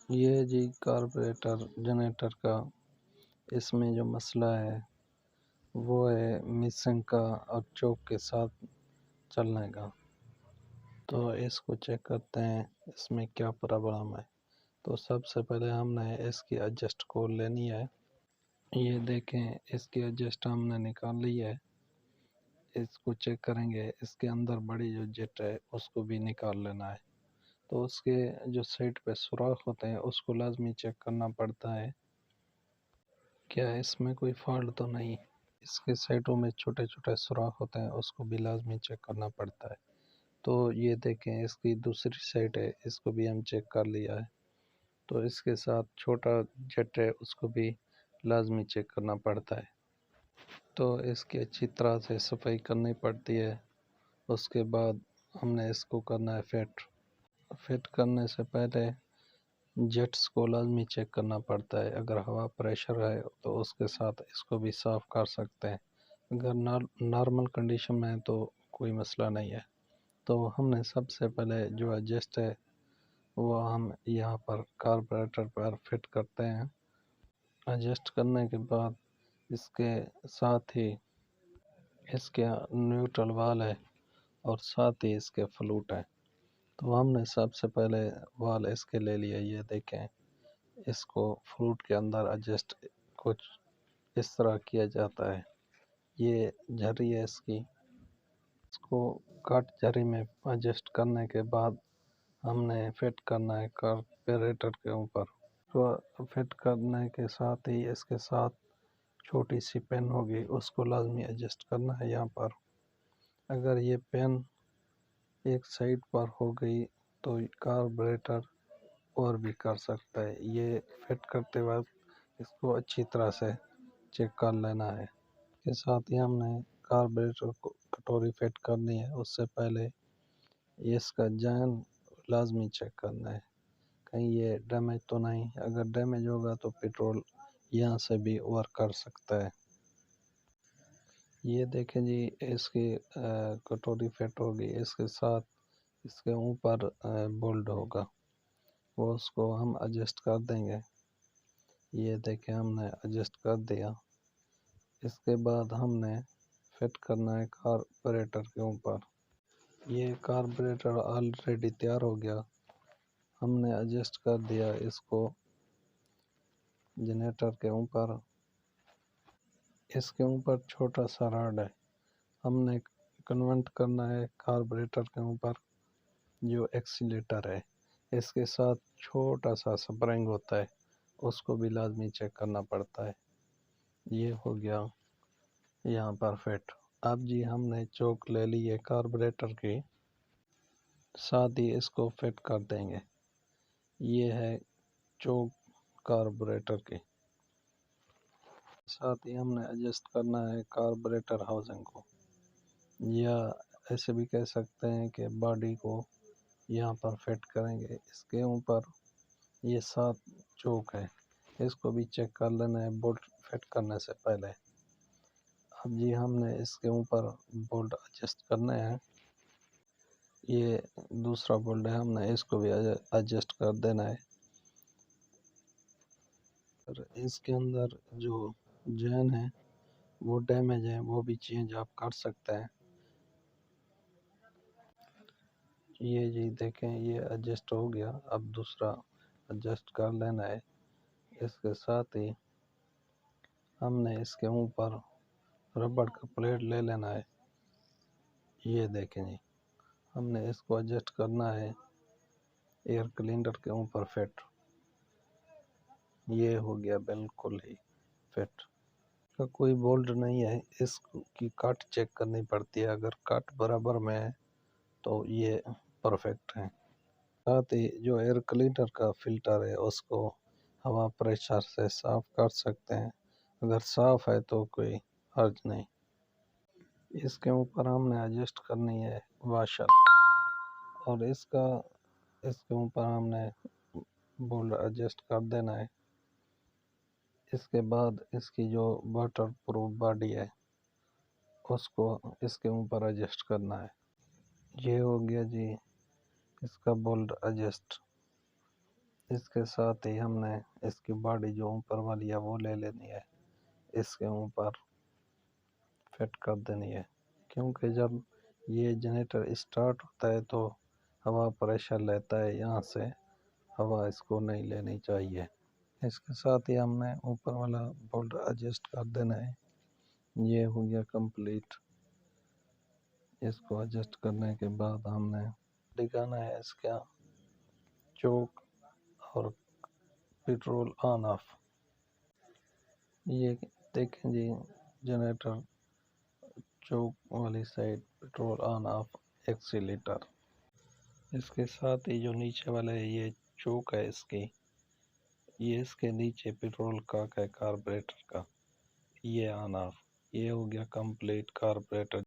ये जी carburettor generator का इसमें जो मसला है वो है मिसिंग का और चोक के साथ चलने का। तो इसको चेक करते हैं इसमें क्या प्रॉब्लम है। तो सबसे पहले हमने इसकी एडजस्ट कोड लेनी है। ये देखें, इसकी एडजस्ट हमने निकाल ली है। इसको चेक करेंगे, इसके अंदर बड़ी जो जेट है उसको भी निकाल लेना है। तो उसके जो साइड पे सुराख होते हैं उसको लाजमी चेक करना पड़ता है, क्या इसमें कोई फॉल्ट तो नहीं। इसके साइडों में छोटे छोटे सुराख होते हैं उसको भी लाजमी चेक करना पड़ता है। तो ये देखें, इसकी दूसरी साइड है, इसको भी हम चेक कर लिया है। तो इसके साथ छोटा जेट है उसको भी लाजमी चेक करना पड़ता है। तो इसकी अच्छी तरह से सफाई करनी पड़ती है। उसके बाद हमने इसको करना है फिट। फिट करने से पहले जेट्स को लाजमी चेक करना पड़ता है। अगर हवा प्रेशर है तो उसके साथ इसको भी साफ़ कर सकते हैं। अगर नॉर्मल कंडीशन में है तो कोई मसला नहीं है। तो हमने सबसे पहले जो एडजस्ट है वो हम यहाँ पर कार्बोरेटर पर फिट करते हैं। एडजस्ट करने के बाद इसके साथ ही इसके न्यूट्रल वाल है और साथ ही इसके फ्लूट है। तो हमने सबसे पहले वाल इसके ले लिया। ये देखें, इसको फ्लूट के अंदर एडजस्ट कुछ इस तरह किया जाता है। ये झरी है इसकी, इसको कट झरी में एडजस्ट करने के बाद हमने फिट करना है कार्बोरेटर के ऊपर। तो फिट करने के साथ ही इसके साथ छोटी सी पेन होगी, उसको लाजमी एडजस्ट करना है यहाँ पर। अगर ये पेन एक साइड पर हो गई तो कार्बोरेटर और भी कर सकता है। ये फिट करते वक्त इसको अच्छी तरह से चेक कर लेना है। के साथ ही हमने कार्बोरेटर को कटोरी फिट करनी है, उससे पहले इसका जैन लाजमी चेक करना है, कहीं ये डैमेज तो नहीं। अगर डैमेज होगा तो पेट्रोल यहाँ से भी वर्क कर सकता है। ये देखें जी, इसकी कटोरी फिट होगी, इसके साथ इसके ऊपर बोल्ट होगा, वो उसको हम एडजस्ट कर देंगे। ये देखें, हमने एडजस्ट कर दिया। इसके बाद हमने फिट करना है कार्बोरेटर के ऊपर। ये कार्बोरेटर ऑलरेडी तैयार हो गया, हमने एडजस्ट कर दिया इसको जनरेटर के ऊपर। इसके ऊपर छोटा सा रॉड है, हमने कन्वर्ट करना है कार्बोरेटर के ऊपर जो एक्सीलेटर है। इसके साथ छोटा सा स्प्रिंग होता है, उसको भी लाजमी चेक करना पड़ता है। ये हो गया यहाँ पर फिट। अब जी हमने चोक ले ली है कार्बोरेटर की, साथ ही इसको फिट कर देंगे। ये है चोक कार्बोरेटर की। साथ ही हमने एडजस्ट करना है कार्बोरेटर हाउसिंग को, या ऐसे भी कह सकते हैं कि बॉडी को यहाँ पर फिट करेंगे। इसके ऊपर ये 7 चोक है, इसको भी चेक कर लेना है बोल्ट फिट करने से पहले। अब जी हमने इसके ऊपर बोल्ट एडजस्ट करने हैं। ये दूसरा बोल्ट है, हमने इसको भी एडजस्ट कर देना है। और इसके अंदर जो जैन है वो डैमेज है, वो भी चेंज आप कर सकते हैं। ये जी देखें, ये एडजस्ट हो गया। अब दूसरा एडजस्ट कर लेना है। इसके साथ ही हमने इसके ऊपर रबड़ का प्लेट ले लेना है। ये देखें जी, हमने इसको एडजस्ट करना है एयर क्लीनर के ऊपर फिट। ये हो गया बिल्कुल ही फिट। का कोई बोल्ट नहीं है, इसकी कट चेक करनी पड़ती है। अगर कट बराबर में है तो ये परफेक्ट है। साथ ही जो एयर क्लीनर का फिल्टर है उसको हवा प्रेशर से साफ कर सकते हैं। अगर साफ है तो कोई हर्ज नहीं। इसके ऊपर हमने एडजस्ट करनी है वाशर, और इसके ऊपर हमने बोल्ट एडजस्ट कर देना है। इसके बाद इसकी जो वाटर प्रूफ बॉडी है उसको इसके ऊपर एडजस्ट करना है। ये हो गया जी इसका बोल्ट एडजस्ट। इसके साथ ही हमने इसकी बॉडी जो ऊपर वाली है वो ले लेनी है, इसके ऊपर फिट कर देनी है, क्योंकि जब ये जनरेटर स्टार्ट होता है तो हवा प्रेशर लेता है, यहाँ से हवा इसको नहीं लेनी चाहिए। इसके साथ ही हमने ऊपर वाला बोल्ट एडजस्ट कर देना है। ये हो गया कंप्लीट। इसको एडजस्ट करने के बाद हमने दिखाना है इसका चोक और पेट्रोल ऑन ऑफ। ये देखें जी, जनरेटर चोक वाली side petrol on off accelerator. इसके साथ ही जो नीचे वाला है ये चोक है इसकी, ये इसके नीचे पेट्रोल का कार्बोरेटर का, ये ऑन ऑफ। ये हो गया कंप्लीट कार्बोरेटर।